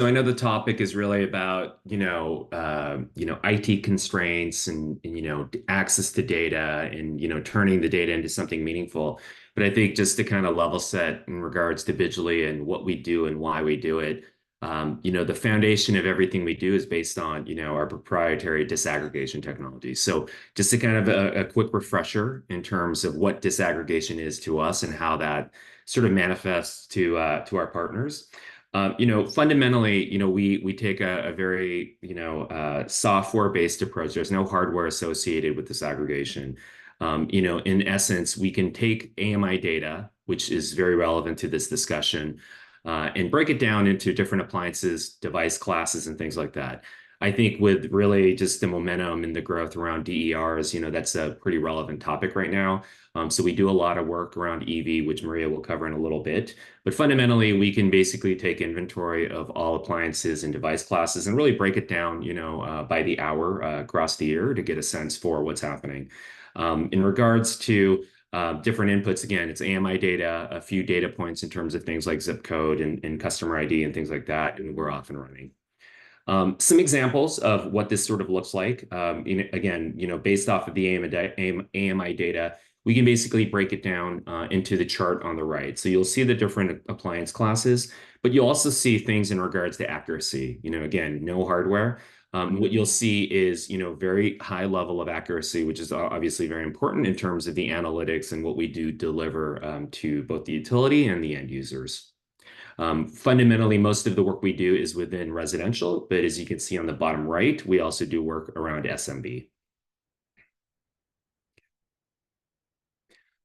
I know the topic is really about, IT constraints and, access to data and, turning the data into something meaningful. But I think just to kind of level set in regards to Vigily and what we do and why we do it, the foundation of everything we do is based on, our proprietary disaggregation technology. So just to kind of a quick refresher in terms of what disaggregation is to us and how that sort of manifests to our partners. Fundamentally, we take a very, software-based approach. There's no hardware associated with this aggregation. In essence, we can take AMI data, which is very relevant to this discussion, and break it down into different appliances, device classes, and things like that. I think with really just the momentum and the growth around DERs, that's a pretty relevant topic right now. So we do a lot of work around EV, which Maria will cover in a little bit. But fundamentally, we can basically take inventory of all appliances and device classes and really break it down, by the hour across the year to get a sense for what's happening. In regards to different inputs, again, it's AMI data, a few data points in terms of things like zip code and customer ID and things like that, and we're off and running. Some examples of what this sort of looks like. Again, based off of the AMI data, we can basically break it down into the chart on the right. So you'll see the different appliance classes, but you'll also see things in regards to accuracy. Again, no hardware. What you'll see is, very high level of accuracy, which is obviously very important in terms of the analytics and what we do deliver to both the utility and the end users. Fundamentally, most of the work we do is within residential, but as you can see on the bottom right, we also do work around SMB.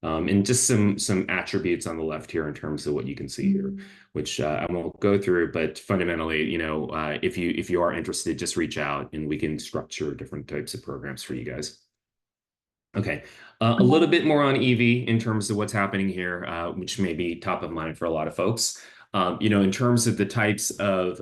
And just some attributes on the left here in terms of what you can see here, which I won't go through, but fundamentally, if you are interested, just reach out and we can structure different types of programs for you guys. Okay, a little bit more on EV in terms of what's happening here, which may be top of mind for a lot of folks. In terms of the types of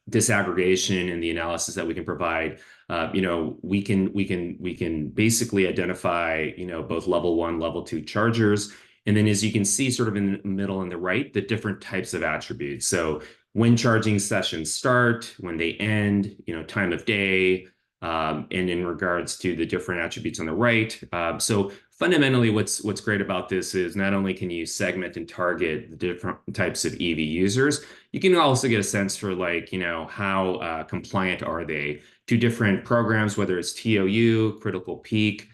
disaggregation and the analysis that we can provide, we can basically identify, both level 1, level 2 chargers. And then as you can see sort of in the middle and the right, the different types of attributes. So when charging sessions start, when they end, time of day, and in regards to the different attributes on the right. So fundamentally, what's great about this is not only can you segment and target the different types of EV users, you can also get a sense for how compliant are they to different programs, whether it's TOU, critical peak,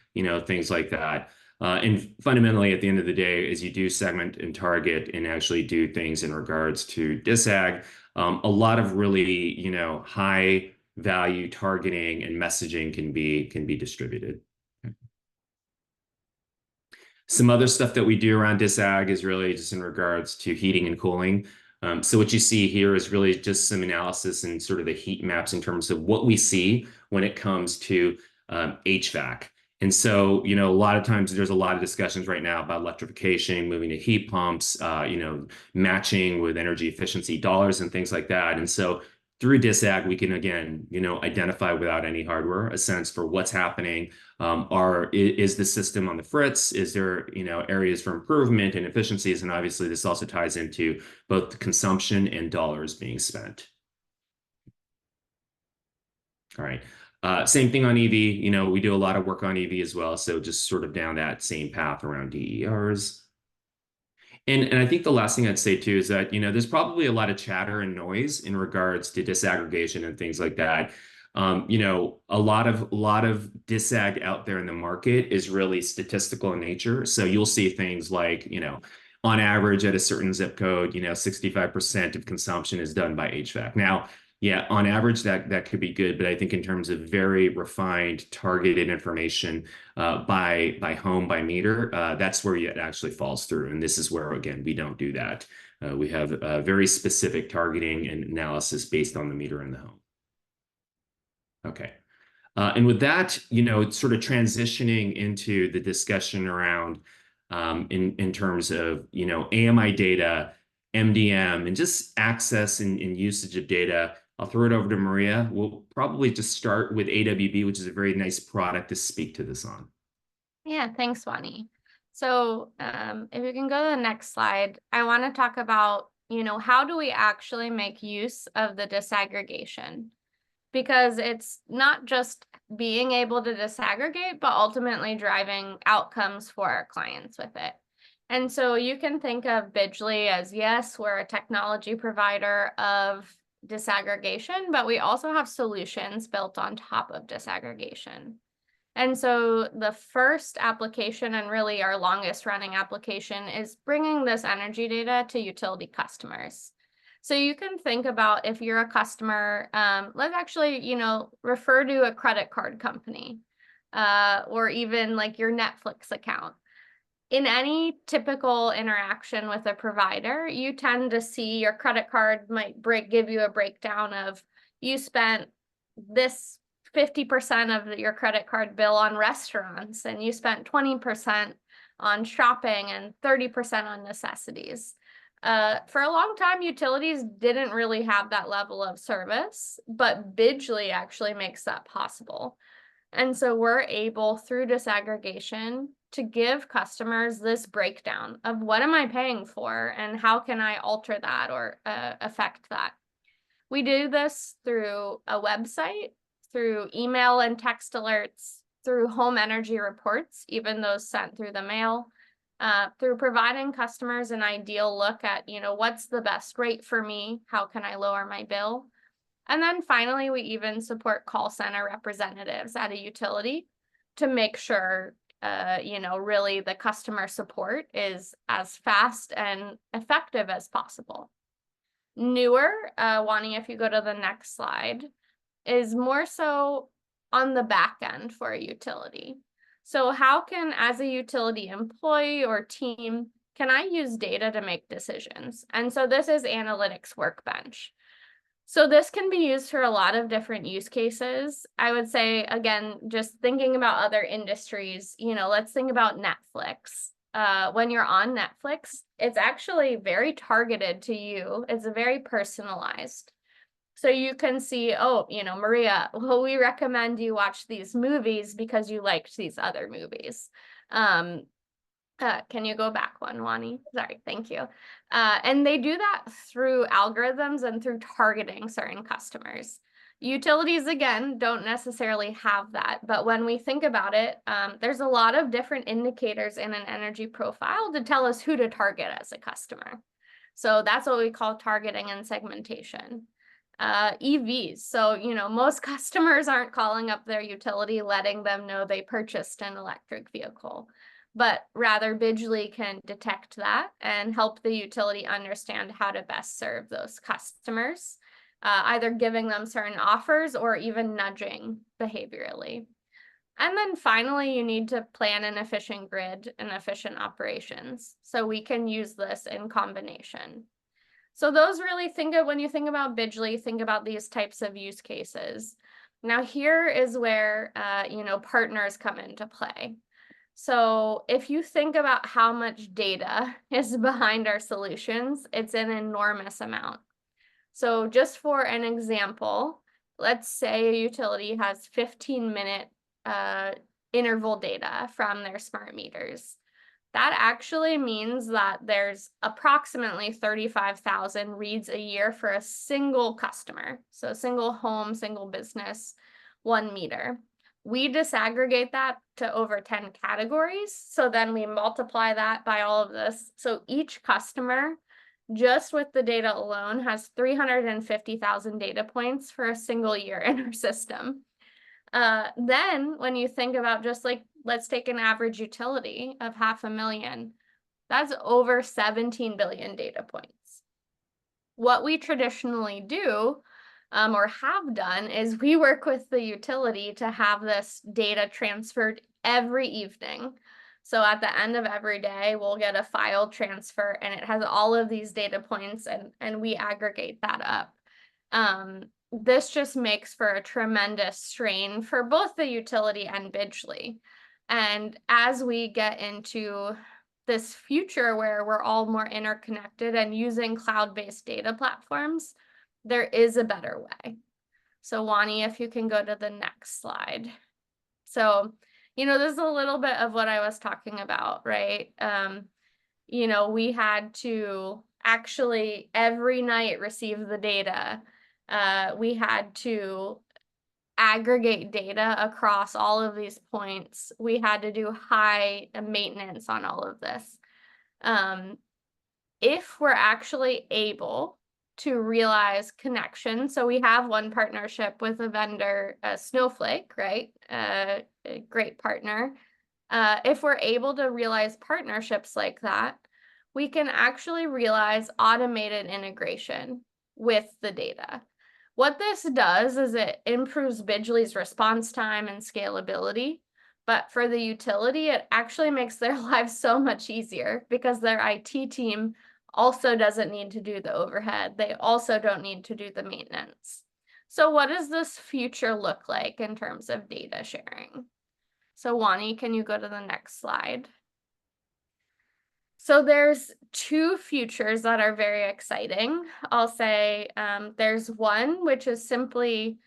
things like that. And fundamentally, at the end of the day, as you do segment and target and actually do things in regards to disag, a lot of really, high value targeting and messaging can be distributed. Some other stuff that we do around disag is really just in regards to heating and cooling. So what you see here is really just some analysis and sort of the heat maps in terms of what we see when it comes to HVAC. And so, a lot of times there's a lot of discussions right now about electrification, moving to heat pumps, matching with energy efficiency dollars and things like that. And so through disag, we can, again, identify without any hardware a sense for what's happening. Is the system on the fritz? Is there, areas for improvement and efficiencies? And obviously, this also ties into both the consumption and dollars being spent. All right. Same thing on EV. We do a lot of work on EV as well. So just sort of down that same path around DERs. And I think the last thing I'd say too is that, there's probably a lot of chatter and noise in regards to disaggregation and things like that. A lot of disag out there in the market is really statistical in nature. So you'll see things like, on average at a certain zip code, 65% of consumption is done by HVAC. Now, yeah, on average, that could be good. But I think in terms of very refined, targeted information by home, by meter, that's where it actually falls through. And this is where, again, we don't do that. We have very specific targeting and analysis based on the meter in the home. Okay. And with that, sort of transitioning into the discussion around in terms of, AMI data, MDM, and just access and usage of data. I'll throw it over to Maria. We'll probably just start with AWB, which is a very nice product to speak to this on. Yeah, thanks, Wani. So if we can go to the next slide, I want to talk about, how do we actually make use of the disaggregation? Because it's not just being able to disaggregate, but ultimately driving outcomes for our clients with it. And so you can think of Bidgely as, yes, we're a technology provider of disaggregation, but we also have solutions built on top of disaggregation. And so the first application, and really our longest running application, is bringing this energy data to utility customers. So you can think about, if you're a customer, let's actually, refer to a credit card company, or even like your Netflix account. In any typical interaction with a provider, you tend to see your credit card might give you a breakdown of, you spent this 50% of your credit card bill on restaurants, and you spent 20% on shopping and 30% on necessities. For a long time, utilities didn't really have that level of service, but Bidgely actually makes that possible. And so we're able, through disaggregation, to give customers this breakdown of, what am I paying for and how can I alter that or affect that. We do this through a website, through email and text alerts, through home energy reports, even those sent through the mail, through providing customers an ideal look at, what's the best rate for me? How can I lower my bill? And then finally, we even support call center representatives at a utility to make sure, really the customer support is as fast and effective as possible. Newer, Wani, if you go to the next slide, is more so on the back end for a utility. So how can, as a utility employee or team, can I use data to make decisions? And so this is Analytics Workbench. So this can be used for a lot of different use cases. I would say, again, just thinking about other industries, let's think about Netflix. When you're on Netflix, it's actually very targeted to you. It's very personalized. So you can see, oh, Maria, well, we recommend you watch these movies because you liked these other movies. Can you go back one, Wani? Sorry, thank you. And they do that through algorithms and through targeting certain customers. Utilities, again, don't necessarily have that, but when we think about it, there's a lot of different indicators in an energy profile to tell us who to target as a customer. So that's what we call targeting and segmentation. EVs. So, most customers aren't calling up their utility, letting them know they purchased an electric vehicle, but rather Bidgely can detect that and help the utility understand how to best serve those customers, either giving them certain offers or even nudging behaviorally. And then finally, you need to plan an efficient grid and efficient operations. So we can use this in combination. So those really, when you think about Bidgely, think about these types of use cases. Now here is where, partners come into play. So if you think about how much data is behind our solutions, it's an enormous amount. So just for an example, let's say a utility has 15-minute interval data from their smart meters. That actually means that there's approximately 35,000 reads a year for a single customer. So single home, single business, 1 meter. We disaggregate that to over 10 categories. So then we multiply that by all of this. So each customer, just with the data alone, has 350,000 data points for a single year in our system. Then when you think about, just like, let's take an average utility of 500,000, that's over 17 billion data points. What we traditionally do, or have done, is we work with the utility to have this data transferred every evening. So at the end of every day, we'll get a file transfer and it has all of these data points, and we aggregate that up. This just makes for a tremendous strain for both the utility and Bidgely. And as we get into this future where we're all more interconnected and using cloud-based data platforms, there is a better way. So Wani, if you can go to the next slide. So, this is a little bit of what I was talking about, right? We had to actually every night receive the data. We had to aggregate data across all of these points. We had to do high maintenance on all of this. If we're actually able to realize connection, so we have one partnership with a vendor, Snowflake, right? A great partner. If we're able to realize partnerships like that, we can actually realize automated integration with the data. What this does is it improves Bidgely's response time and scalability, but for the utility, it actually makes their lives so much easier because their IT team also doesn't need to do the overhead. They also don't need to do the maintenance. So what does this future look like in terms of data sharing? So Wani, can you go to the next slide? So there's two futures that are very exciting. I'll say there's one, which is simply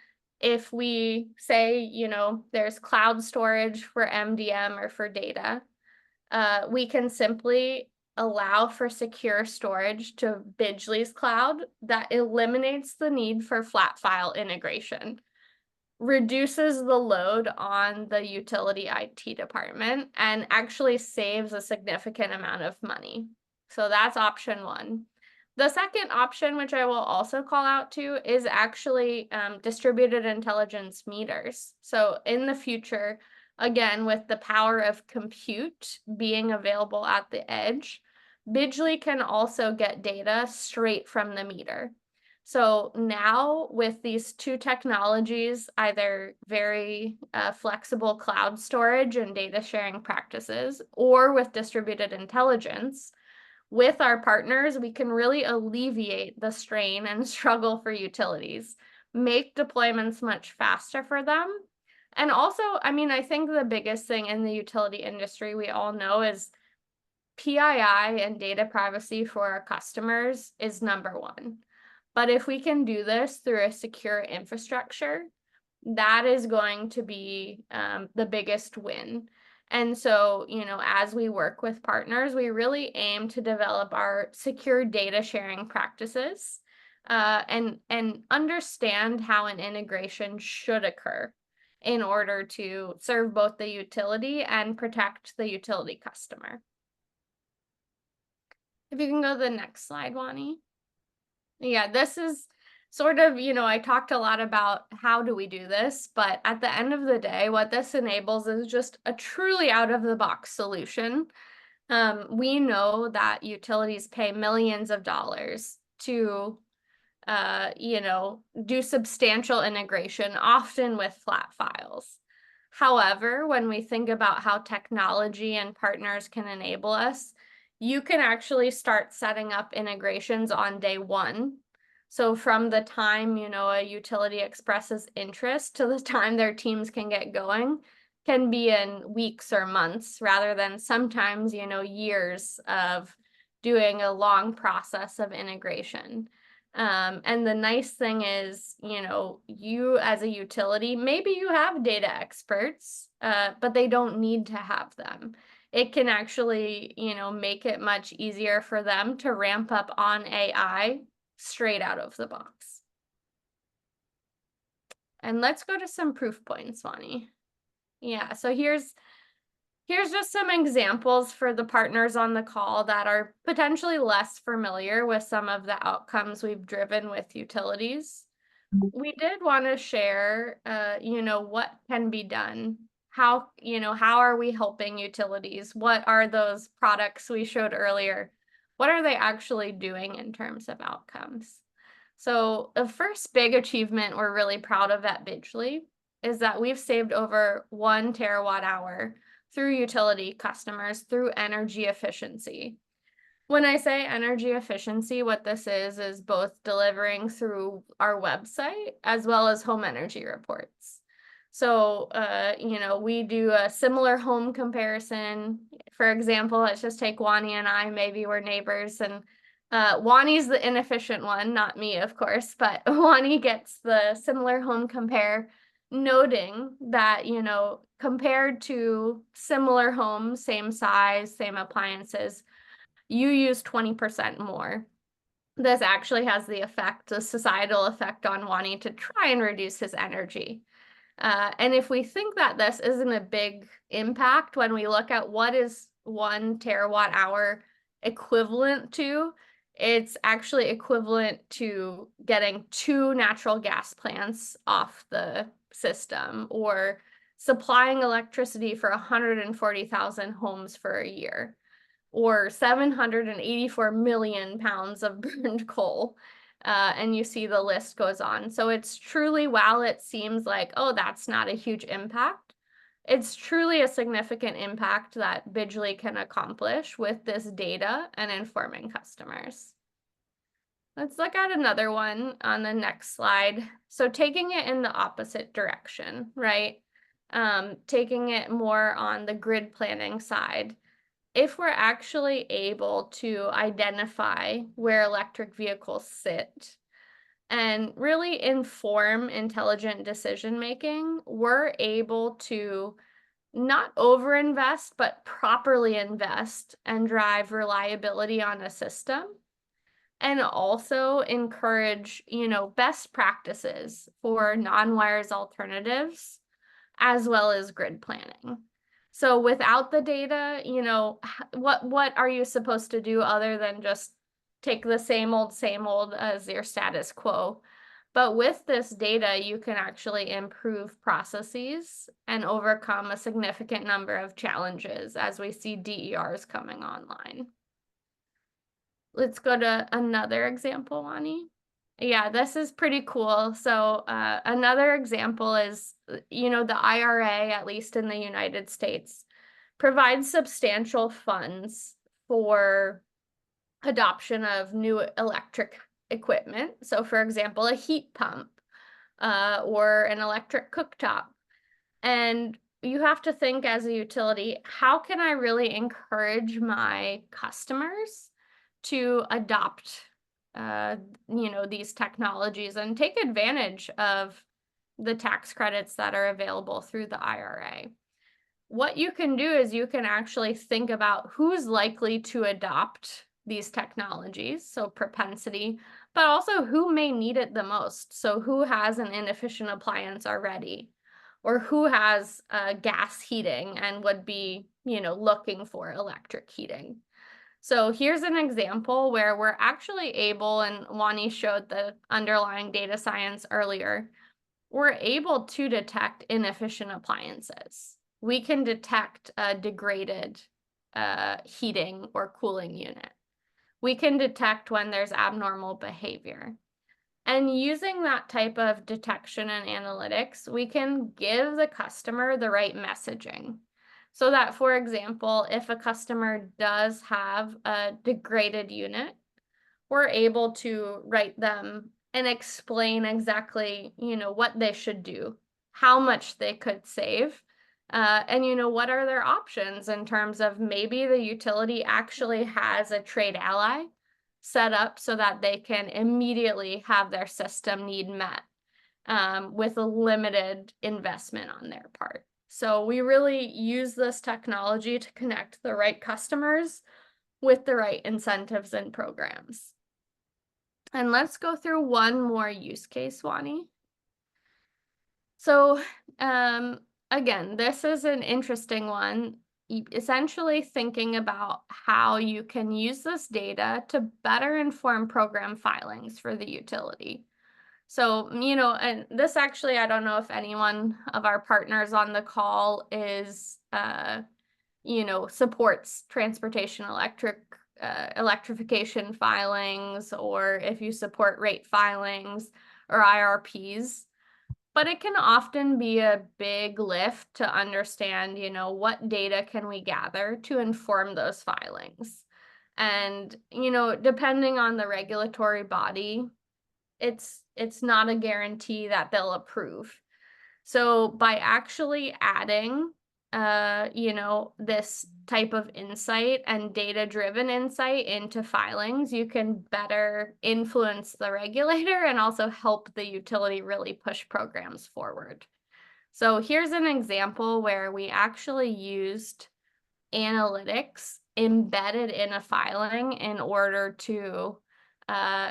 if we say, you know, there's cloud storage for MDM or for data, we can simply allow for secure storage to Bidgely's cloud that eliminates the need for flat file integration, reduces the load on the utility IT department, and actually saves a significant amount of money. So that's option one. The second option, which I will also call out to, is actually distributed intelligence meters. So in the future, again, with the power of compute being available at the edge, Bidgely can also get data straight from the meter. So now with these two technologies, either very flexible cloud storage and data sharing practices, or with distributed intelligence, with our partners, we can really alleviate the strain and struggle for utilities, make deployments much faster for them. And also, I mean, I think the biggest thing in the utility industry we all know is PII and data privacy for our customers is number one. But if we can do this through a secure infrastructure, that is going to be the biggest win. And so, you know, as we work with partners, we really aim to develop our secure data sharing practices and understand how an integration should occur in order to serve both the utility and protect the utility customer. If you can go to the next slide, Wani. Yeah, this is sort of, you know, I talked a lot about how do we do this, but at the end of the day, what this enables is just a truly out of the box solution. We know that utilities pay millions of dollars to, you know, do substantial integration, often with flat files. However, when we think about how technology and partners can enable us, you can actually start setting up integrations on day one. So from the time, you know, a utility expresses interest to the time their teams can get going can be in weeks or months rather than sometimes, you know, years of doing a long process of integration. And the nice thing is, you know, you as a utility, maybe you have data experts, but they don't need to have them. It can actually, you know, make it much easier for them to ramp up on AI straight out of the box. And let's go to some proof points, Wani. Yeah, so here's just some examples for the partners on the call that are potentially less familiar with some of the outcomes we've driven with utilities. We did want to share, you know, what can be done. How, you know, how are we helping utilities? What are those products we showed earlier? What are they actually doing in terms of outcomes? So the first big achievement we're really proud of at Bidgely is that we've saved over 1 terawatt hour through utility customers through energy efficiency. When I say energy efficiency, what this is both delivering through our website as well as home energy reports. So, you know, we do a similar home comparison. For example, let's just take Wani and I, maybe we're neighbors, and Wani's the inefficient one, not me, of course, but Wani gets the similar home compare, noting that, you know, compared to similar homes, same size, same appliances, you use 20% more. this actually has the societal effect on wanting to try and reduce his energy. And if we think that this isn't a big impact when we look at what is 1 terawatt hour equivalent to, it's actually equivalent to getting 2 natural gas plants off the system, or supplying electricity for 140,000 homes for a year, or 784 million pounds of burned coal. And you see the list goes on. So it's truly, while it seems like, oh, that's not a huge impact, it's truly a significant impact that Bidgely can accomplish with this data and informing customers. Let's look at another one on the next slide. So taking it in the opposite direction, right? Taking it more on the grid planning side. If we're actually able to identify where electric vehicles sit and really inform intelligent decision making, we're able to not overinvest, but properly invest and drive reliability on a system, and also encourage, best practices for non-wires alternatives as well as grid planning. So without the data, what are you supposed to do other than just take the same old as your status quo? But with this data, you can actually improve processes and overcome a significant number of challenges as we see DERs coming online. Let's go to another example, Ani. Yeah, this is pretty cool. So another example is, the IRA, at least in the United States, provides substantial funds for adoption of new electric equipment. So for example, a heat pump or an electric cooktop. And you have to think as a utility, how can I really encourage my customers to adopt these technologies and take advantage of the tax credits that are available through the IRA? What you can do is you can actually think about who's likely to adopt these technologies, so propensity, but also who may need it the most. So who has an inefficient appliance already, or who has gas heating and would be, looking for electric heating. So here's an example where we're actually able, and Wani showed the underlying data science earlier, we're able to detect inefficient appliances. We can detect a degraded heating or cooling unit. We can detect when there's abnormal behavior. And using that type of detection and analytics, we can give the customer the right messaging. So that, for example, if a customer does have a degraded unit, we're able to write them and explain exactly, what they should do, how much they could save, and, what are their options in terms of maybe the utility actually has a trade ally set up so that they can immediately have their system need met with a limited investment on their part. So we really use this technology to connect the right customers with the right incentives and programs. And let's go through one more use case, Wani. So again, this is an interesting one, essentially thinking about how you can use this data to better inform program filings for the utility. So, and this actually, I don't know if anyone of our partners on the call is, supports transportation electrification filings, or if you support rate filings or IRPs. But it can often be a big lift to understand, what data can we gather to inform those filings. And, depending on the regulatory body, it's not a guarantee that they'll approve. So by actually adding this type of insight and data-driven insight into filings, you can better influence the regulator and also help the utility really push programs forward. So here's an example where we actually used analytics embedded in a filing in order to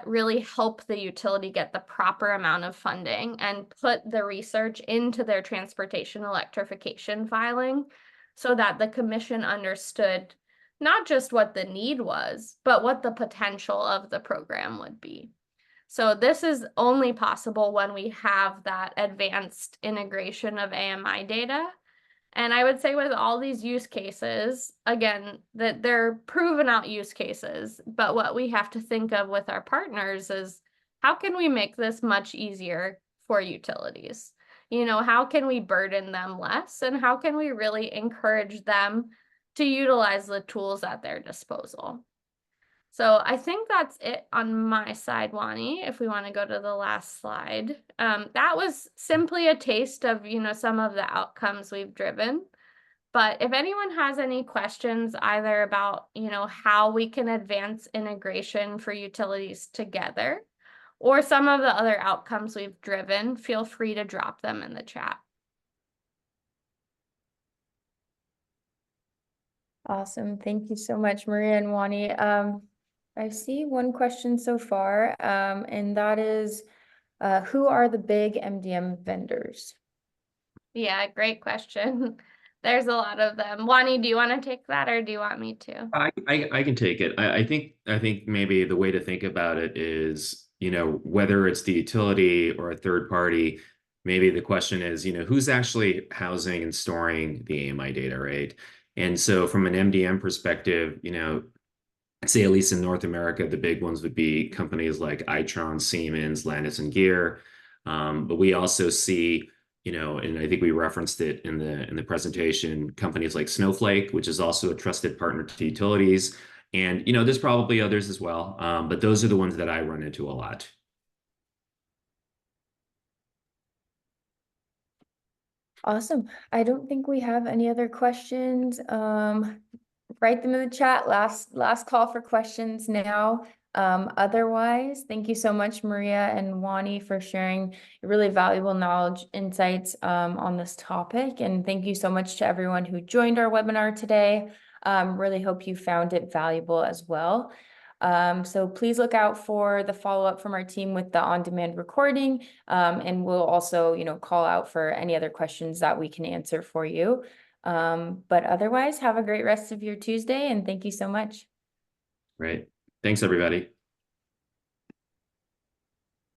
really help the utility get the proper amount of funding and put the research into their transportation electrification filing so that the commission understood not just what the need was, but what the potential of the program would be. So this is only possible when we have that advanced integration of AMI data. And I would say with all these use cases, again, that they're proven out use cases, but what we have to think of with our partners is how can we make this much easier for utilities? How can we burden them less and how can we really encourage them to utilize the tools at their disposal? So I think that's it on my side, Wani, if we want to go to the last slide. That was simply a taste of, some of the outcomes we've driven. But if anyone has any questions either about, how we can advance integration for utilities together or some of the other outcomes we've driven, feel free to drop them in the chat. Awesome. Thank you so much, Maria and Wani. I see one question so far, and that is, who are the big MDM vendors? Yeah, great question. There's a lot of them. Wani, do you want to take that or do you want me to? I can take it. I think maybe the way to think about it is, whether it's the utility or a third party, maybe the question is, who's actually housing and storing the AMI data, right? And so from an MDM perspective, I'd say at least in North America, the big ones would be companies like Itron, Siemens, Landis and Gear. But we also see, and I think we referenced it in the presentation, companies like Snowflake, which is also a trusted partner to utilities. And there's probably others as well. But those are the ones that I run into a lot. Awesome. I don't think we have any other questions. Write them in the chat. Last call for questions now. Otherwise, thank you so much, Maria and Wani, for sharing really valuable knowledge, insights on this topic. And thank you so much to everyone who joined our webinar today. Really hope you found it valuable as well. So please look out for the follow-up from our team with the on-demand recording, and we'll also, call out for any other questions that we can answer for you. But otherwise, have a great rest of your Tuesday, and thank you so much. Right. Thanks, everybody.